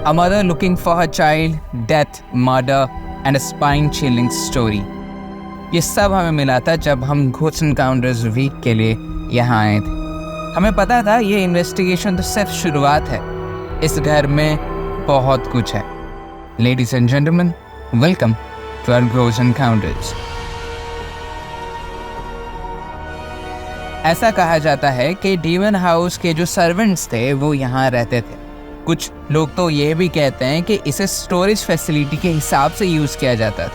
A mother looking for her child, death, murder and a spine-chilling story. ये सब हमें मिला था जब हम घोस्ट एनकाउंटर्स वीक के लिए यहाँ आए थे। हमें पता था ये इन्वेस्टिगेशन तो सिर्फ शुरुआत है, इस घर में बहुत कुछ है। Ladies and gentlemen, welcome to our Ghost Encounters. ऐसा कहा जाता है कि डीमन हाउस के जो सर्वेंट्स थे वो यहाँ रहते थे। कुछ लोग तो ये भी कहते हैं कि इसे स्टोरेज फैसिलिटी के हिसाब से यूज़ किया जाता था।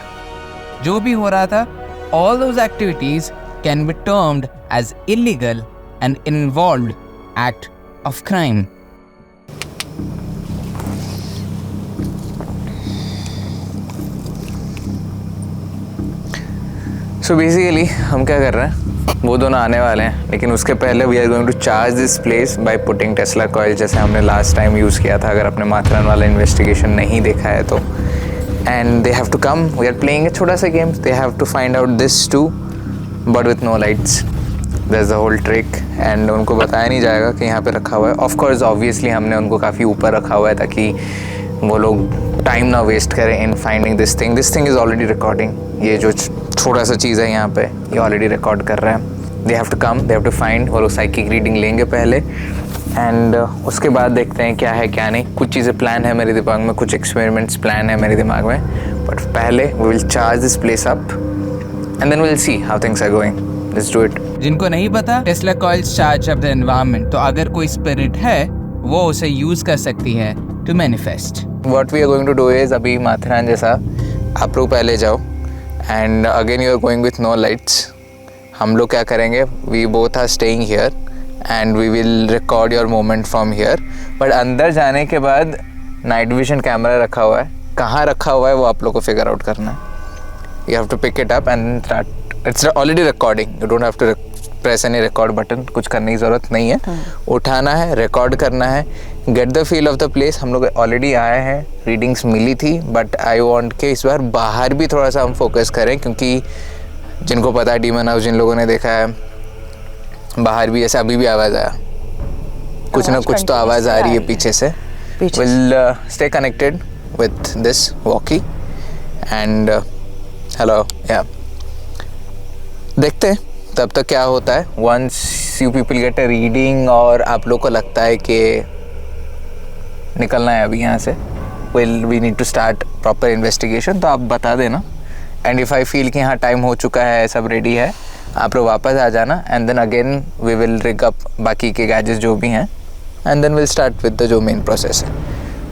जो भी हो रहा था, all those activities can be termed as illegal and involved act of crime. So basically हम क्या कर रहे हैं, वो दोनों आने वाले हैं, लेकिन उसके पहले we are going to charge this place by putting Tesla coil, जैसे हमने लास्ट टाइम यूज़ किया था। अगर आपने माथेरान वाला इन्वेस्टिगेशन नहीं देखा है तो, and they have to come, we are playing a छोटा सा game, they have to find out this too but with no lights, that's the whole trick. And उनको बताया नहीं जाएगा कि यहाँ पे रखा हुआ है। ऑफ कोर्स ऑब्वियसली हमने उनको काफ़ी ऊपर रखा हुआ है ताकि वो लोग टाइम ना वेस्ट करें in finding this thing is already recording. ये जो छोटा सा चीज़ है यहाँ पे, ये ऑलरेडी रिकॉर्ड कर रहे हैं। They have to come, they have to find, वो लोग साइकिक रीडिंग लेंगे पहले, एंड उसके बाद देखते हैं क्या है क्या नहीं। कुछ चीज़ें प्लान है मेरे दिमाग में, कुछ एक्सपेरिमेंट्स प्लान है मेरे दिमाग में, बट पहले we will charge this place up and then we will see how things are going. Let's do it. जिनको नहीं पता, Tesla coils charge up the environment, तो अगर कोई स्पिरिट है वो उसे यूज़ कर सकती है to manifest. What we are going to do is, अभी माथेरान जैसा आप लोग पहले जाओ and again you are going with no lights. हम लोग क्या करेंगे, we both are staying here and we will record your moment from here. But अंदर जाने के बाद नाइट विजन कैमरा रखा हुआ है, कहाँ रखा हुआ है वो आप लोग को फिगर आउट करना है। You have to pick it up and start, it's already recording, you don't have to press any record button, कुछ करने की ज़रूरत नहीं है। उठाना है, रिकॉर्ड करना है, get the feel of the place. हम लोग ऑलरेडी आए हैं, रीडिंग्स मिली थी, बट आई वॉन्ट के इस बार बाहर भी थोड़ा सा हम फोकस करें, क्योंकि जिनको पता है डीमन हाउस, जिन लोगों ने देखा है, बाहर भी ऐसे अभी भी आवाज़ आया, कुछ ना कुछ तो आवाज़ आ रही है पीछे से। Will stay connected with this walkie and hello, या देखते हैं तब तक क्या होता है। Once you people get a reading और आप लोग को लगता है कि निकलना है अभी यहाँ से, will we need to start proper investigation, तो आप बता देना। एंड इफ़ आई फील कि हाँ टाइम हो चुका है, सब रेडी है, आप लोग वापस आ जाना, and then again we will rig up बाकी के गैजेट्स जो भी हैं, and then will start with the जो मेन प्रोसेस है।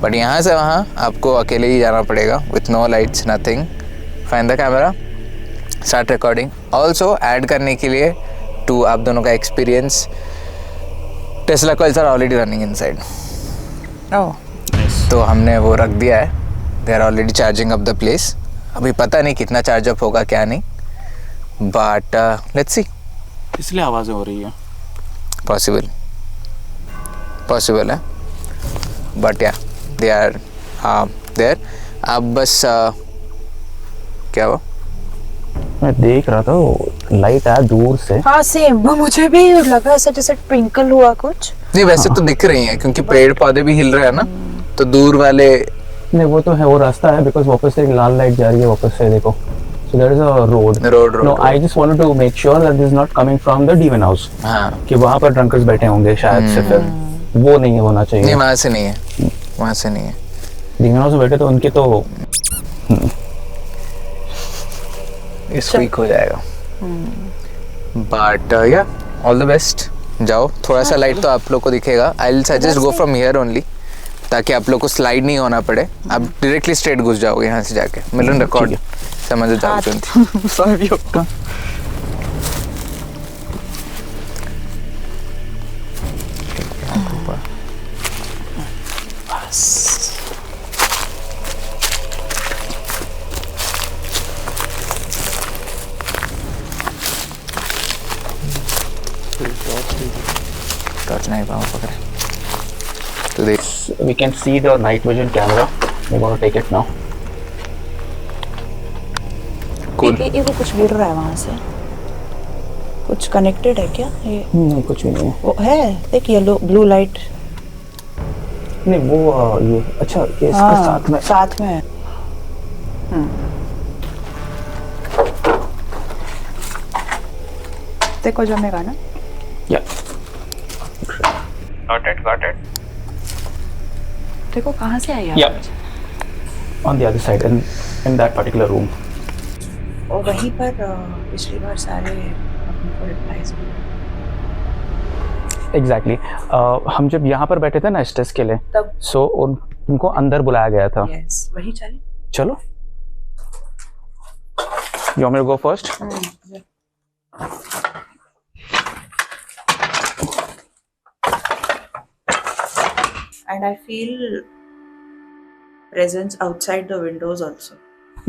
बट यहाँ से वहाँ आपको अकेले ही जाना पड़ेगा, with no lights, nothing. Find the camera, start recording. Also add करने के लिए टू आप दोनों का experience, Tesla coils are already running inside. तो हमने वो रख दिया है, they are already charging up the place. अभी पता नहीं कितना चार्ज अप होगा क्या नहीं, बट लेट्स सी। इसलिए आवाज़ें हो रही है, पॉसिबल है, बट या दे आर देयर। अब बस क्या हुआ, मैं देख रहा था वो लाइट आया दूर से। हाँ सेम, मुझे भी लगा ऐसा जैसे ट्विंकल हुआ कुछ। नहीं वैसे तो दिख रही हैं, क्योंकि पेड़ पौधे भी हिल रहे हैं ना, तो दूर वाले नहीं, वो तो है, वो रास्ता है, बिकॉज वापस से एक लाल लाइट जा रही है वापस से, देखो। So there is a road. No, I just wanted to make sure that this is not coming from the demon house. हाँ। कि वहाँ पर ड्रंकर्स बैठे होंगे शायद से, फिर वो नहीं होना चाहिए। नहीं वहाँ से नहीं है, वहाँ से नहीं है। demon house में बैठे तो उनके तो इस वीक हो जाएगा। But yeah, all the best. जाओ, थोड़ा सा लाइट तो आप लोग को दिखेगा। I'll suggest go from here only, ताकि आप लोग को स्लाइड नहीं होना पड़े। आप डायरेक्टली स्ट्रेट घुस जाओगे यहाँ से जाके। मिलन रिकॉर्ड समझ जाओ चुनती। सॉरी होगा। टॉर्च नहीं पाऊँ पकड़े तो देख। We can see the night vision camera. We're going to take it now. ये वो कुछ गिर रहा है वहाँ से, कुछ कनेक्टेड है क्या ये? नहीं, कुछ भी नहीं है। वो है, देख येलो ब्लू लाइट। नहीं वो ये अच्छा ये इसके हाँ, साथ में है। देखो जमेगा ना। या got it. देखो कहाँ से आई या आवाज। On the other side in that particular room. और वहीं पर पिछली बार सारे अपने को रिप्लाईज मिले। एग्जैक्टली हम जब यहाँ पर बैठे थे ना इस टेस्ट के लिए तब सो उनको अंदर बुलाया गया था। यस वही चले। चलो you want me to go first? And I feel presence outside the windows also.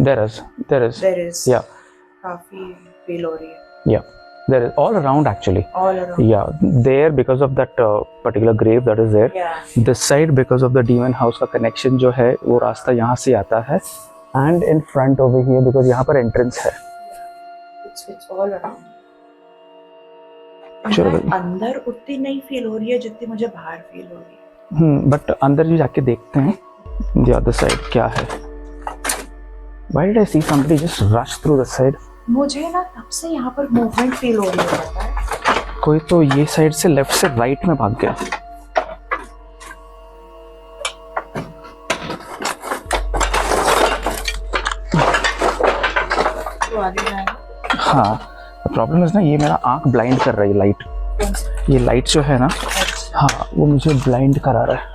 There is. There is. Yeah. काफी feel हो रही है. Yeah. There is all around actually. All around. Yeah. There because of that particular grave that is there. Yeah. This side because of the demon house का connection जो है वो रास्ता यहाँ से आता है. And in front over here because यहाँ पर entrance है. It's all around. चलो. अंदर उतनी नहीं फील हो रही है जितनी मुझे बाहर फील हो रही है. बट अंदर भी जाके देखते हैं the other side क्या है. Why did I see somebody just rush through the side? मुझे ना तब से यहाँ पर मूवमेंट फील हो रही है पता है. कोई तो ये साइड से लेफ्ट से राइट में भाग गया. तो आगे जाएगा. हाँ प्रॉब्लम इज ना ये मेरा आंख ब्लाइंड कर रही है लाइट. ये लाइट जो है ना हाँ वो मुझे ब्लाइंड करा रहा है.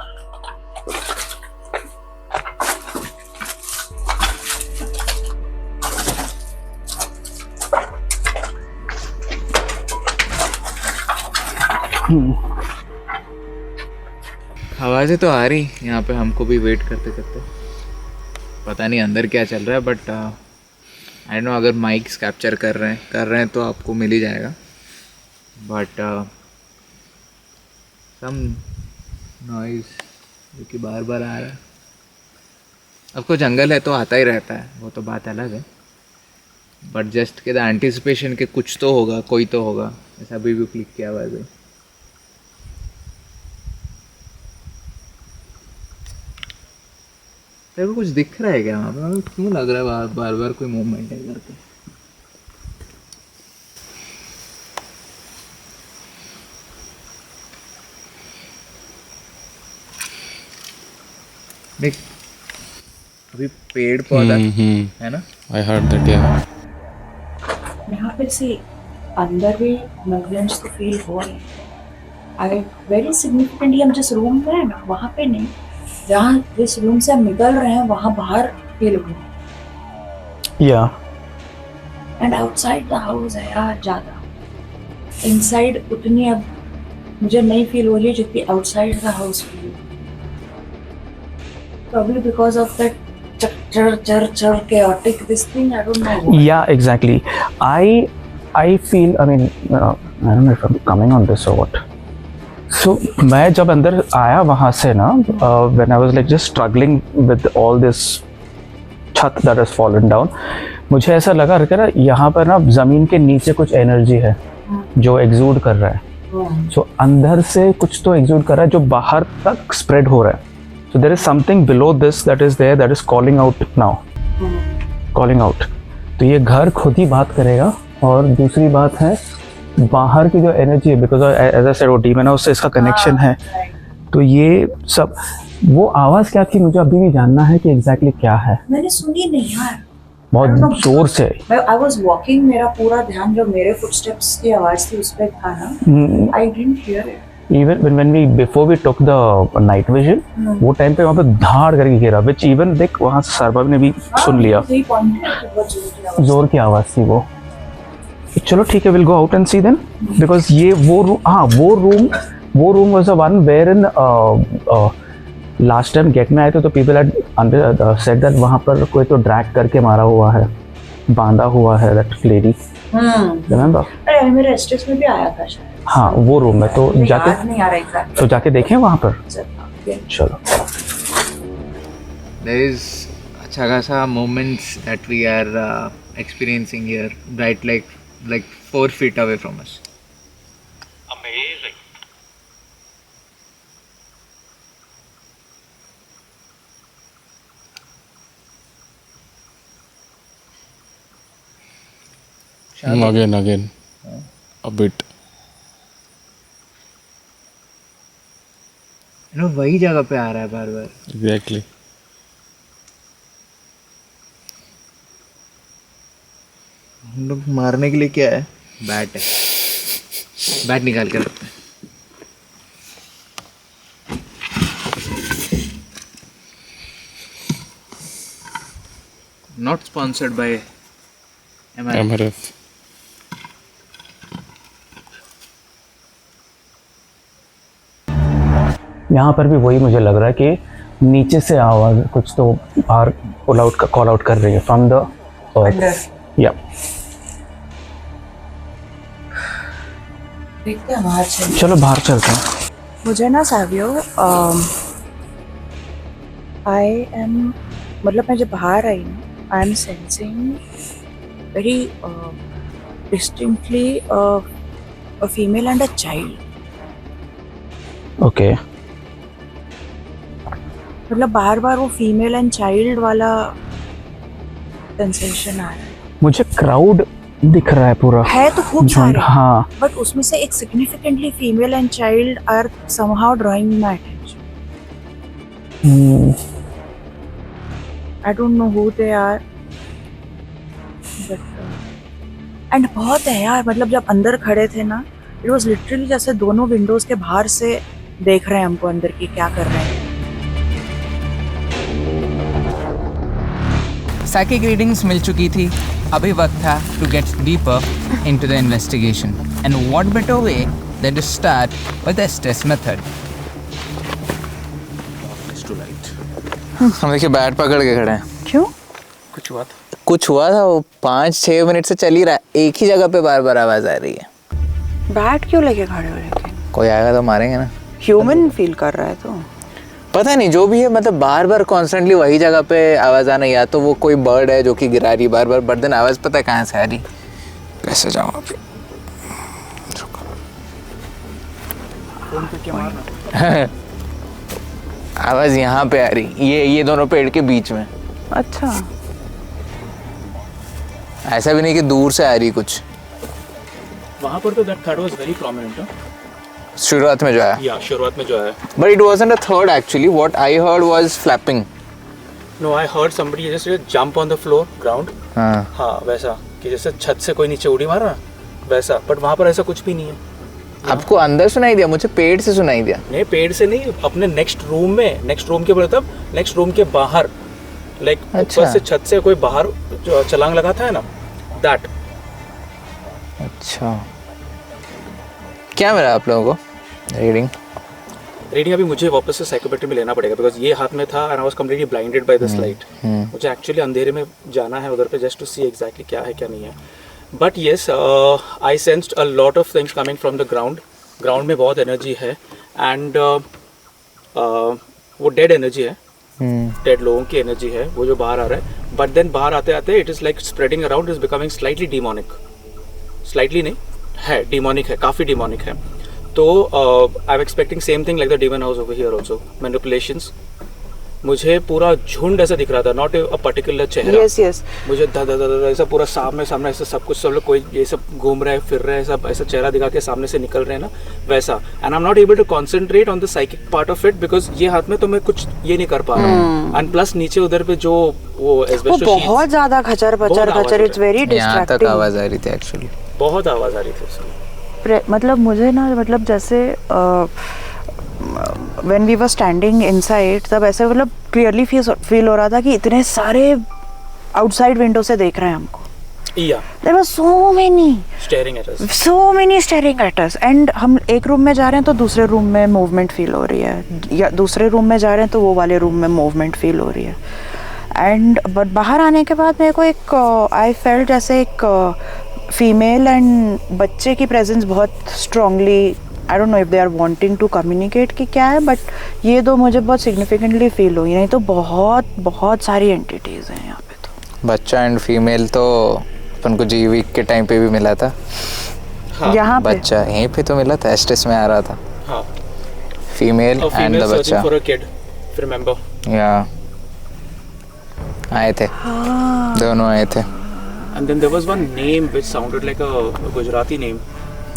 आवाज़ें तो आ रही यहाँ पे हमको भी वेट करते करते. पता नहीं अंदर क्या चल रहा है बट आई नो अगर माइक्स कैप्चर कर रहे हैं तो आपको मिल ही जाएगा. बट सम नॉइज़ जो कि बार बार आ रहा है. आपको जंगल है तो आता ही रहता है वो तो बात अलग है. बट जस्ट के द एंटिसिपेशन के कुछ तो होगा कोई तो होगा ऐसा अभी भी क्लिक किया हुआ है. तेरे को कुछ दिख रहा है क्या वहाँ पे? क्यों लग रहा है बार बार कोई मूवमेंट है करके? देख अभी पेड़ पौधा है ना. I heard that yeah. यहाँ पे से अंदर भी मूवमेंट्स तो फील हो रहे हैं. आई वेरी सिग्निफिकेंटली हम जिस रूम में है ना वहाँ पे नहीं, जहाँ जिस रूम से हम निकल रहे हैं वहाँ बाहर फील हो रहा है. Yeah. And outside the house है यार ज़्यादा. इनसाइड उतनी अब मुझे नहीं फील हो रही है जितनी outside the house feel. Probably because of that chur chaotic this thing. I don't know why. Yeah, exactly. I feel. I mean, I don't know if I'm coming on this or what. So मैं जब अंदर आया वहाँ से ना, when I was like just struggling with all this छत that has fallen down, मुझे ऐसा लगा कि यहाँ पर ना ज़मीन के नीचे कुछ एनर्जी है जो एक्सूड कर रहा है. So अंदर से कुछ तो एक्सूड कर रहा है जो बाहर तक स्प्रेड हो रहा है. So there is something below this that is there that is calling out now. Calling out. तो ये घर खुद ही बात करेगा. और दूसरी बात है बाहर की जो एनर्जी है बिकॉज एज आई सेड वो डीमन हाउस से इसका कनेक्शन है. तो ये सब वो आवाज़ क्या थी मुझे अभी भी जानना है कि एग्जैक्टली क्या है. मैंने सुनी नहीं यार. बहुत जोर से. आई वाज वॉकिंग, मेरा पूरा ध्यान जो मेरे फुटस्टेप्स की आवाज़ थी उस पर था ना. I didn't here it. Even when we before we took the night vision, वो टाइम पे वहाँ पे धाड़ करके गिरा. which even देख वहाँ से सरबब ने भी सुन लिया. जोर की आवाज़ थी वो. चलो ठीक है, will go out and see then because ये वो room was the one where in last time gate में आए थे तो पीपल हैड सेड दैट वहाँ पर कोई तो ड्रैग करके मारा हुआ है, बांधा हुआ है दैट लेडी. रिमेंबर? अरे मेरे स्टेज में भी आया था शायद. हाँ वो रूम में. तो जाके नहीं आ रहा एग्जैक्टली. तो जाके देखें वहाँ पर. चलो. There is अच्छा खासा moments that we are experiencing here, right? Like 4 feet away from us. Amazing. Again. A bit. वही जगह पे आ रहा है बार बार. Exactly. हम लोग मारने के लिए क्या है? बैट है. बैट निकाल कर रखते हैं. Not sponsored by MRF. यहाँ पर भी वही मुझे लग रहा है कि नीचे से आवाज़ कुछ तो बाहर कॉल आउट कर रही है फ्रॉम द अर्थ. या देखते हैं बाहर चल. चलो बाहर चलते हैं. मुझे ना सावियो आई एम मतलब मैं जब बाहर आई ना I am sensing very distinctly a female and a child. Okay. मतलब बार बार वो फीमेल एंड चाइल्ड वाला सेंसेशन आ रहा है. मुझे क्राउड दिख रहा है पूरा. है तो खूब झुंड. सारे, हाँ. बट उसमें से एक significantly female and child are somehow drawing my attention. I don't know who they are but and बहुत है यार. मतलब जब अंदर खड़े थे ना इट वाज लिटरली जैसे दोनों विंडोज के बाहर से देख रहे हैं हमको अंदर की क्या कर रहे हैं. साइकिक रीडिंग्स मिल चुकी थी. अभी वक्त था to get deeper into the investigation and what better way than to start with the Estes method. हम देखिए बैट पकड़ के खड़े हैं. क्यों? कुछ हुआ था. वो 5-6 मिनट से चल ही रहा है. एक ही जगह पे बार बार आवाज आ रही है. बैट क्यों लेके खड़े हो? लेकिन कोई आएगा तो मारेंगे ना. ह्यूमन फील कर रहा है तो पता नहीं जो भी है. मतलब बार बार कॉन्स्टेंटली वही जगह पे आवाज आना. या तो वो कोई बर्ड है जो कि गिरा रही बार बार. बट देन आवाज पता है कहाँ से आ रही. कैसे जाऊँ अभी. आवाज यहाँ पे आ रही. ये दोनों पेड़ के बीच में. अच्छा. ऐसा भी नहीं कि दूर से आ रही कुछ. वहाँ पर तो दैट थर्ड वाज वेरी प्रोमिनेंट. शुरुआत में जो है. या शुरुआत में जो है. बट इट वाजंट अ थर्ड actually. What I heard was flapping. No I heard somebody just jump on the floor ground. हाँ वैसा कि जैसे छत से कोई नीचे उड़ी मारा ना वैसा. बट वहाँ पर ऐसा कुछ भी नहीं है. आपको अंदर सुनाई दिया? मुझे पेड़ से सुनाई दिया. नहीं पेड़ से नहीं. अपने नेक्स्ट रूम में. नेक्स्ट रूम के मतलब नेक्स्ट रूम के बाहर लाइक अच्छा. ऊपर से छत से कोई बाहर जो छलांग लगाता है ना दैट. अच्छा. क्या मिला आप लोगों को रीडिंग? रीडिंग अभी मुझे वापस से साइकोमेट्री में लेना पड़ेगा बिकॉज ये हाथ में था and I was completely blinded by this light. मुझे एक्चुअली अंधेरे में जाना है उधर पे जस्ट टू सी एग्जैक्टली क्या है क्या नहीं है. But yes I sensed a lot of things coming from the ground. Ground में बहुत एनर्जी है एंड वो डेड एनर्जी है. डेड लोगों की एनर्जी है वो जो बाहर आ रहा है. बट देन बाहर आते आते it is like spreading around. Is becoming slightly demonic. Slightly नहीं है डिमोनिक है. काफ़ी डिमोनिक है. तो I am expecting same thing like the demon house over here also. Manipulations. मुझे पूरा झुंड ऐसा दिख रहा था. नॉट अ पर्टिकुलर चेहरा. Yes yes. मुझे ऐसा पूरा सामने सामने ऐसा सब कुछ. सब लोग कोई ये सब घूम रहे हैं फिर रहे हैं सब ऐसा चेहरा दिखा के सामने से निकल रहे हैं ना वैसा. And I am not able to concentrate on the psychic part of it because ये हाथ में तो मैं कुछ ये नहीं कर पा रहा हूँ. एंड प्लस नीचे उधर पे जो वो एस्बेस्टोस बहुत ज्यादा खचर पचर. इट्स वेरी यहाँ तक डिस्ट्रैक्टिंग. आवाज आ रही थी एक्चुअली. बहुत आवाज आ रही थी उसकी. मतलब मुझे ना मतलब जैसे when we were standing inside तब ऐसे मतलब क्लियरली फील हो रहा था कि इतने सारे आउटसाइड विंडो से देख रहे हैं हमको. या there were so many staring at us. So many staring at us. And हम एक रूम में जा रहे हैं तो दूसरे रूम में मूवमेंट फील हो रही है. या दूसरे रूम में जा रहे हैं तो वो वाले रूम में मूवमेंट फील हो रही है. एंड बट बाहर आने के बाद मेरे को एक आई फेल्ट जैसे एक फीमेल एंड बच्चे की प्रेजेंस बहुत strongly. I don't know if they are wanting to communicate कि क्या है. बट ये दो मुझे बहुत सिग्निफिकेंटली फील हुई. नहीं तो बहुत बहुत सारी एंटिटीज़ हैं यहाँ पे. तो बच्चा एंड फीमेल तो अपन को जी वीक के टाइम पे भी मिला था. हाँ. यहाँ पे बच्चा यहीं पे तो मिला था. एस्टेस में आ रहा था. हाँ. फीमेल एंड द बच्चा. For a kid if you remember. या आए थे. दोनों आए थे. And then there was one name which sounded like a Gujarati name.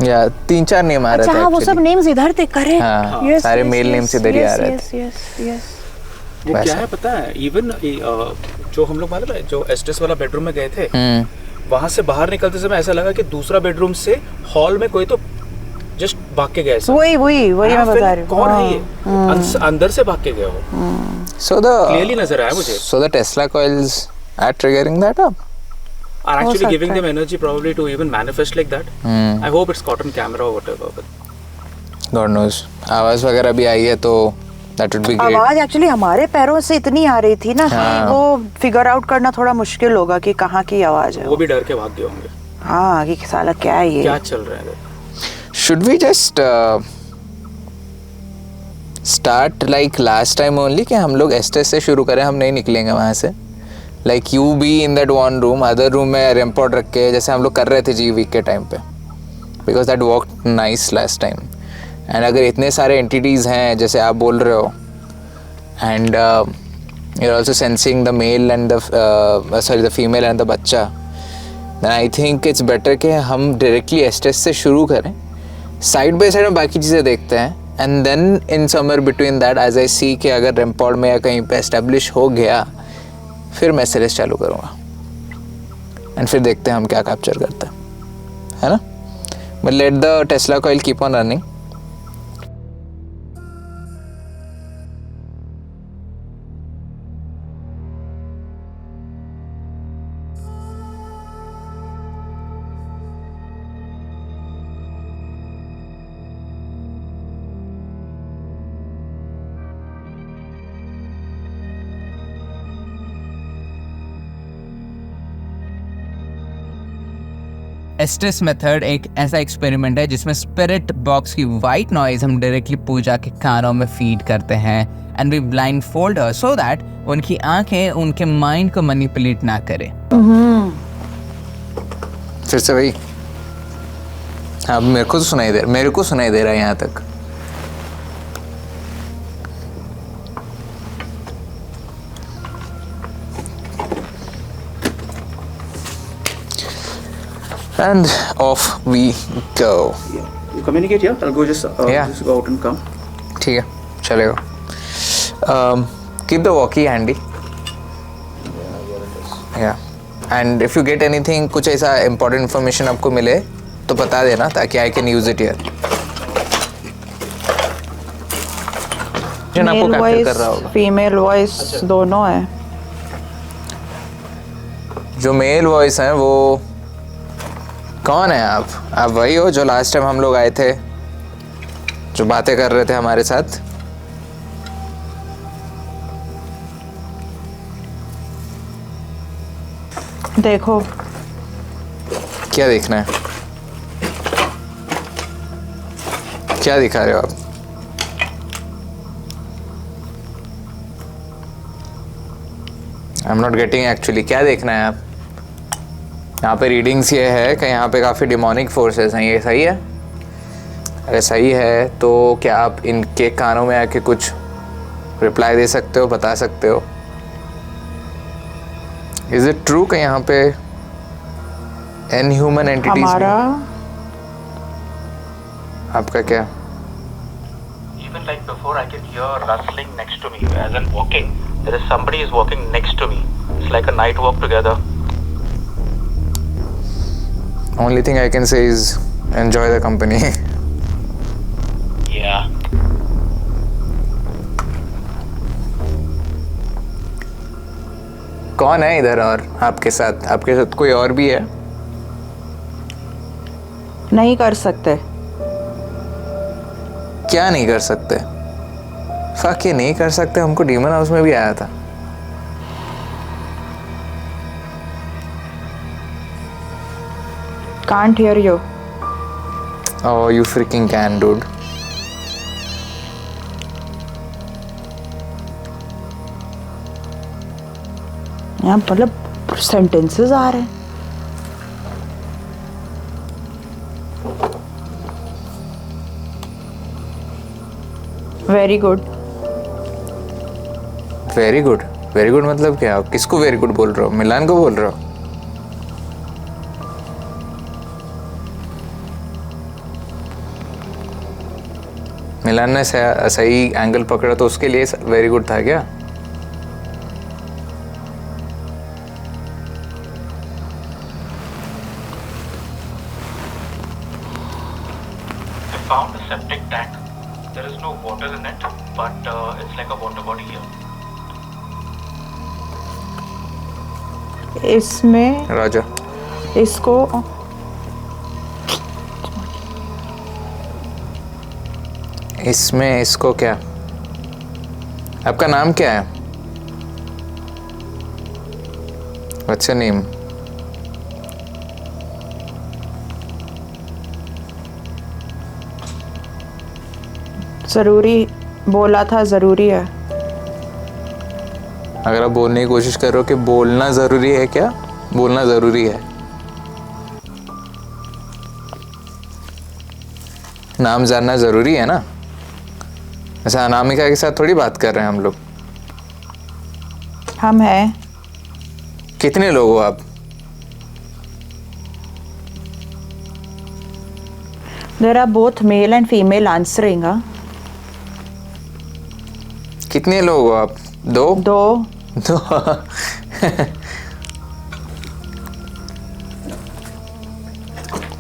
या 3-4 नेम आ रहे अच्छा थे हाँ वो सब actually. नेम्स इधर थे करेक्ट हाँ, सारे मेल नेम्स इधर ही आ रहे थे. यस वो वैसा. क्या है पता है, इवन जो हम लोग मालूम है जो एस्टेस वाला बेडरूम में गए थे, वहां से बाहर निकलते समय ऐसा लगा कि दूसरा बेडरूम से हॉल में कोई तो जस्ट भाग के गए ऐसा. वही मैं बता रही हूँ. कौन है ये? अंदर से भाग के गए हो. So the क्लियरली नजर आया मुझे. So the Tesla coils are triggering that up. Are actually सकता giving है. them energy probably to even manifest like that. I hope it's caught on camera or whatever. But God knows. आवाज वगैरह भी आई है तो that would be great. आवाज actually हमारे पैरों से इतनी आ रही थी ना कि हाँ. वो फिगर आउट करना थोड़ा मुश्किल होगा कि कहाँ की आवाज है. वो भी डर के भाग गए होंगे. हाँ कि साला क्या है ये. क्या चल रहा है? Should we just start like last time only कि हम लोग एस्टेस से शुरू करें, हम नहीं निकलेंगे वहाँ से. Like you be in that one room, other room में रेमपॉड रख के जैसे हम लोग कर रहे थे जी वीक के टाइम पे. Because that worked nice last time. And अगर इतने सारे entities हैं जैसे आप बोल रहे हो and you're also sensing the male and the female and the बच्चा, then I think it's better कि हम directly एस्टेस से शुरू करें, साइड बाई साइड में बाकी चीज़ें देखते हैं and then in somewhere between that as I see कि अगर रेमपॉड में या कहीं पे एस्टेब्लिश हो गया फिर मैं सीरीज चालू करूँगा एंड फिर देखते हैं हम क्या कैप्चर करते हैं, है ना. But let the Tesla coil keep on running. Estes method एक ऐसा एक्सपेरिमेंट है जिसमें स्पिरिट बॉक्स की वाइट नॉइज हम डायरेक्टली पूजा के कानों में फीड करते हैं and we blindfold her so that उनकी आंखें उनके माइंड को मैनिपुलेट ना करें. फिर से वही. हाँ मेरे को सुनाई दे रहा है यहाँ तक. And off we go. you communicate here. I'll go just just go out and come. ठीक है चलेगा. Keep the walkie handy. Yeah. And if you get anything, कुछ ऐसा important information आपको मिले तो बता देना ताकि I can use it here. जो आपको कैप्चर कर रहा होगा. फीमेल वॉइस दोनों है. जो मेल वॉइस है वो कौन है? आप वही हो जो लास्ट टाइम हम लोग आए थे, जो बातें कर रहे थे हमारे साथ. देखो क्या देखना है? क्या दिखा रहे हो आप? आई एम नॉट गेटिंग एक्चुअली. क्या देखना है आप? यहाँ पे रीडिंग्स ये है कि यहाँ पे काफ़ी डिमोनिक फोर्सेस हैं. ये सही है? अगर सही है तो क्या आप इनके कानों में आके कुछ रिप्लाई दे सकते हो, बता सकते हो? इज इट ट्रू कि यहाँ पे इनह्यूमन एंटिटीज? हमारा आपका क्या? Even like before, I can hear rustling next to me. As I'm walking, there is somebody is walking next to me. It's like a night walk together. Only thing I can say is enjoy the company. Yeah. कौन है इधर और आपके साथ? आपके साथ कोई और भी है? नहीं कर सकते. क्या नहीं कर सकते? फक ये नहीं कर सकते. हमको डीमन हाउस में भी आया था. Can't hear you. Oh, you freaking can, dude. यहाँ मतलब सेंटेंसेस आ रहे हैं. Very good. Very good. Very good मतलब क्या? किसको वेरी गुड बोल रहे हो? मिलान को बोल रहे हो? मिलन ने सही एंगल पकड़ा तो उसके लिए वेरी गुड था क्या? I found a septic tank. There is no water in it, but it's like a water body here. इसमें राजा इसको इसमें इसको क्या? आपका नाम क्या है? What's your name? जरूरी बोला था, जरूरी है। अगर आप बोलने की कोशिश कर रहे हो कि बोलना ज़रूरी है क्या? बोलना ज़रूरी है। नाम जानना ज़रूरी है ना? ऐसा अनामिका के साथ थोड़ी बात कर रहे हैं हम लोग। हम हैं। कितने लोग हो आप? There are both male and female answering, हाँ? कितने लोग हो आप? दो? दो।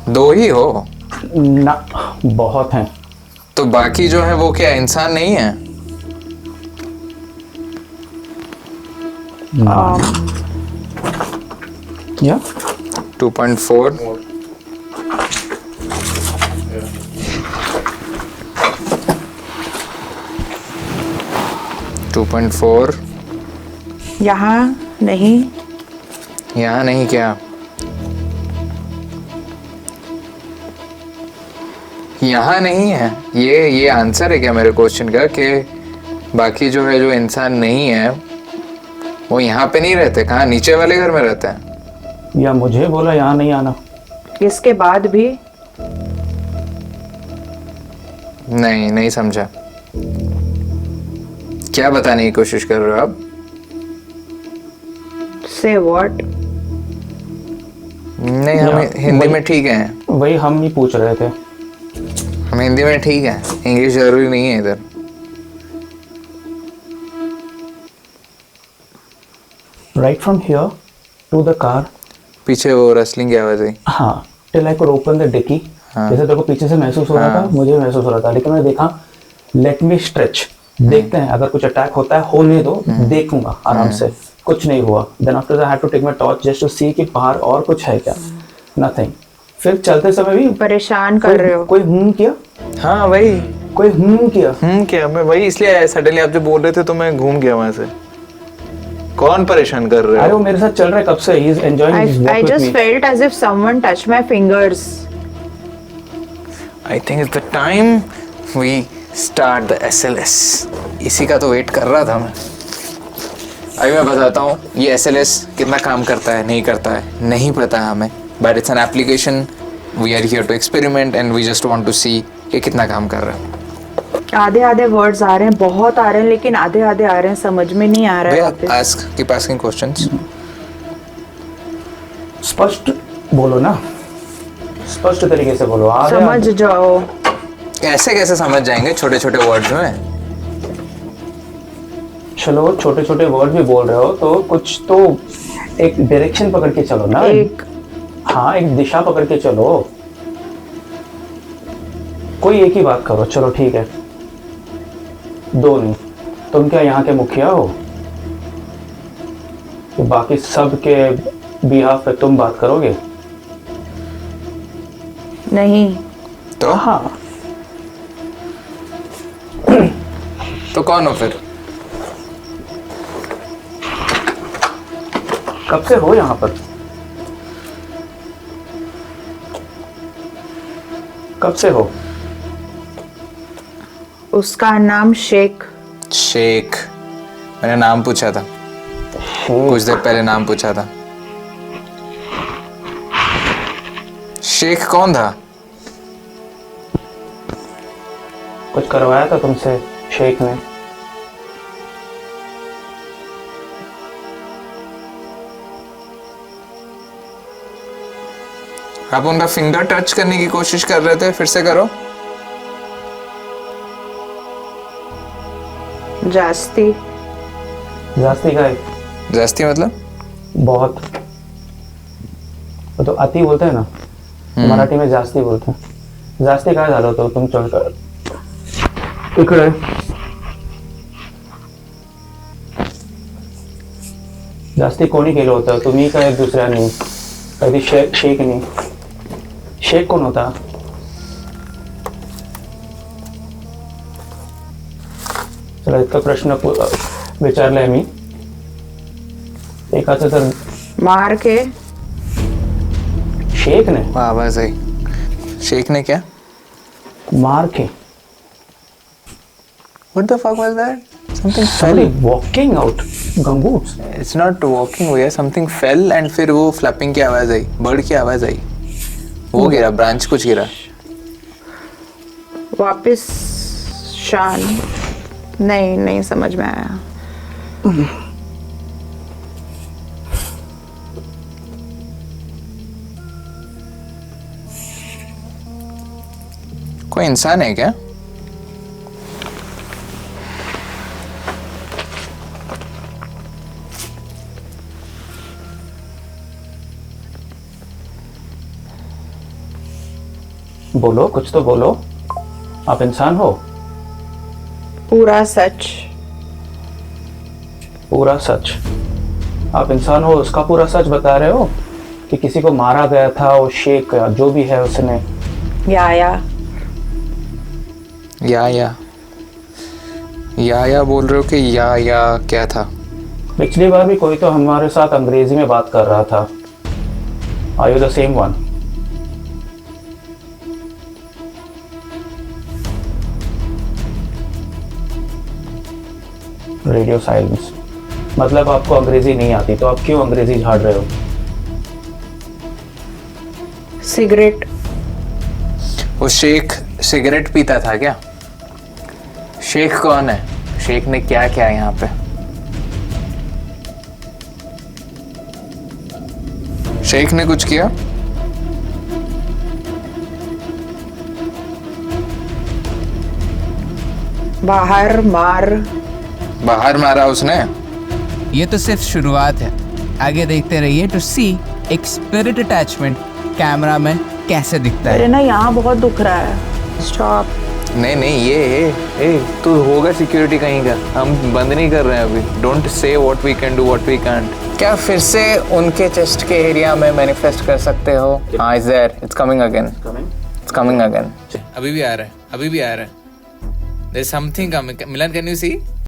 दो ही हो? ना, बहुत हैं। तो बाकी जो है वो क्या इंसान नहीं है? या 2.4 2.4 यहाँ नहीं। यहाँ नहीं क्या? यहाँ नहीं है। ये आंसर है क्या मेरे क्वेश्चन का कि बाकी जो है जो इंसान नहीं है वो यहाँ पे नहीं रहते? कहाँ? नीचे वाले घर में रहते हैं? या मुझे बोला यहाँ नहीं आना? इसके बाद भी नहीं समझा। क्या बताने की कोशिश कर रहे हो आप? से व्हाट? नहीं, हम हिंदी में ठीक है। वही हम ही पूछ रहे थे। हम हिंदी में ठीक है, इंग्लिश जरूरी नहीं है इधर। Right from here to the car. पीछे वो रेसलिंग की आवाज आई। हाँ, till I could open the dicky. जैसे तेरे को पीछे से महसूस हो रहा था, मुझे महसूस हो रहा था, लेकिन मैंने देखा लेट मी स्ट्रेच, देखते हैं अगर कुछ अटैक होता है होने दो, देखूंगा आराम से। कुछ नहीं हुआ। Then after that I had to take my torch just to see कि बाहर और कुछ है क्या। नथिंग। फिर चलते समय भी परेशान कर रहे हो। कोई किया। हाँ वही, कोई किया। क्या? मैं वही इसलिए सडनली आप जब बोल रहे थे तो मैं घूम गया वहां से। कौन परेशान कर रहे हो? अरे वो मेरे साथ चल रहा है कब से। He is enjoying his walk I with just me. felt as if someone touched my fingers. I think it's the time we start the SLS. इसी का तो वेट कर रहा था मैं। अभी मैं बताता हूँ ये SLS कितना काम करता है, नहीं करता है, नहीं पता है हमें, but it's an application. We are here to experiment and we just want to see कि कितना काम कर रहा है। आधे आधे वर्ड्स आ रहे हैं, बहुत आ रहे हैं, लेकिन आधे आधे आ रहे हैं, समझ में नहीं आ रहा है वापस। Keep asking questions. स्पष्ट बोलो ना, स्पष्ट तरीके से बोलो। समझ जाओ। ऐसे कैसे समझ जाएंगे छोटे छोटे वर्ड्स में? चलो छोटे छोटे वर्ड भी बोल रहे हो तो कुछ तो एक डायरेक्शन पकड़ के चलो ना। हाँ, एक दिशा पकड़ के चलो। कोई एक ही बात करो। चलो ठीक है, दो नहीं। तुम क्या यहाँ के मुखिया हो कि बाकी सब के बिहाफ पे तुम बात करोगे? नहीं। तो हाँ, तो कौन हो फिर? कब से हो यहाँ पर? कब से हो? उसका नाम शेख। शेख? मैंने नाम पूछा था कुछ देर पहले, नाम पूछा था। शेख कौन था? कुछ करवाया था तुमसे शेख ने? आप उनका फिंगर टच करने की कोशिश कर रहे थे, फिर से करो। जास्ती जास्ती काय जास्ती मतलब बहुत, वो तो अति बोलते हैं ना, मराठी में जास्ती बोलते हैं. जास्ती काय झालं होतं तुमच्या इकडे? जास्ती कोणी केलं होतं, तुम्ही काय दुसऱ्यांनी, कधी शेखनी? शेख कोण होता? चला इतका प्रश्न विचारलाय मी. एकाचं तर मार के शेख ने आवाज आई. शेख ने क्या? मार के What the fuck was that? Something somebody fell. walking out gumboots. It's not walking हुआ, something fell and फिर वो flapping की आवाज आई, bird की आवाज आई, वो गिरा, branch कुछ गिरा. वापस शान नहीं समझ में आया. कोई इंसान है क्या? बोलो, कुछ तो बोलो. आप इंसान हो? पूरा सच. पूरा सच? आप इंसान हो उसका पूरा सच बता रहे हो कि किसी को मारा गया था, वो शेख जो भी है उसने? या बोल रहे हो कि या क्या था? पिछली बार भी कोई तो हमारे साथ अंग्रेजी में बात कर रहा था. Are you the same one? Radio silence. मतलब आपको अंग्रेजी नहीं आती, तो आप क्यों अंग्रेजी झाड़ रहे हो? सिगरेट. वो शेख सिगरेट पीता था क्या? शेख कौन है? शेख ने क्या किया यहाँ पे? शेख ने कुछ किया? बाहर मारा उसने. ये तो सिर्फ शुरुआत है, आगे देखते रहिए टू सी एक स्पिरिट अटैचमेंट कैमरा में कैसे दिखता अरे है. ना यहाँ बहुत दुख रहा है. स्टॉप. नहीं ये तू होगा सिक्योरिटी कहीं का, हम बंद नहीं कर रहे हैं अभी. Don't say what we can do what we can't. क्या फिर से उनके चेस्ट के एरिया में मैनिफेस्ट कर सकते हो? हाँ, is there, it's coming again. It's coming again. अभी भी आ रहा है. There is something coming. Milan, can you C?